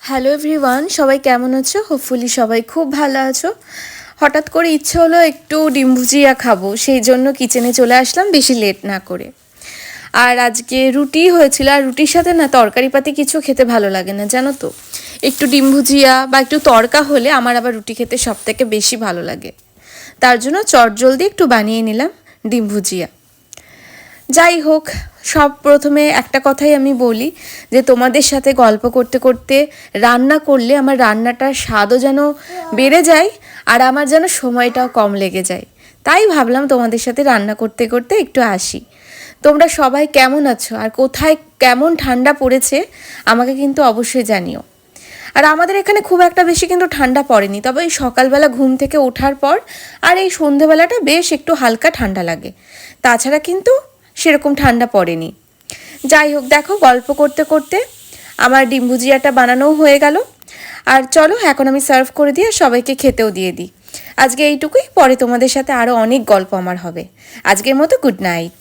Hello everyone, সবাই কেমন আছো? হোপফুলি সবাই খুব ভালো আছো। হঠাৎ করে ইচ্ছে হলো একটু ডিম ভুজিয়া খাবো, সেই জন্য কিচেনে চলে আসলাম বেশি লেট না করে। আর আজকে রুটি হয়েছিল, আর রুটির সাথে না তরকারিপাতি কিছু খেতে ভালো লাগে না, জানো তো। একটু ডিম ভুজিয়া বা একটু তড়কা হলে আমার আবার রুটি খেতে সবথেকে বেশি ভালো লাগে। তার জন্য চটজলদি একটু বানিয়ে নিলাম ডিম ভুজিয়া। যাই হোক, সব প্রথমে একটা কথাই আমি বলি যে তোমাদের সাথে গল্প করতে করতে রান্না করলে আমার রান্নাটার স্বাদও যেন বেড়ে যায়, আর আমার যেন সময়টাও কম লেগে যায়। তাই ভাবলাম তোমাদের সাথে রান্না করতে করতে একটু আসি। তোমরা সবাই কেমন আছো আর কোথায় কেমন ঠান্ডা পড়েছে আমাকে কিন্তু অবশ্যই জানিও। আর আমাদের এখানে খুব একটা বেশি কিন্তু ঠান্ডা পড়েনি, তবে এই সকালবেলা ঘুম থেকে ওঠার পর আর এই সন্ধেবেলাটা বেশ একটু হালকা ঠান্ডা লাগে। তাছাড়া কিন্তু সেরকম ঠান্ডা পড়েনি। যাই হোক, দেখো গল্প করতে করতে আমার ডিম ভুজিয়াটা বানানোও হয়ে গেল। আর চলো এখন আমি সার্ভ করে দিয়ে সবাইকে খেতেও দিয়ে দিই। আজকে এইটুকুই, পরে তোমাদের সাথে আরও অনেক গল্প আমার হবে। আজকের মতো গুড নাইট।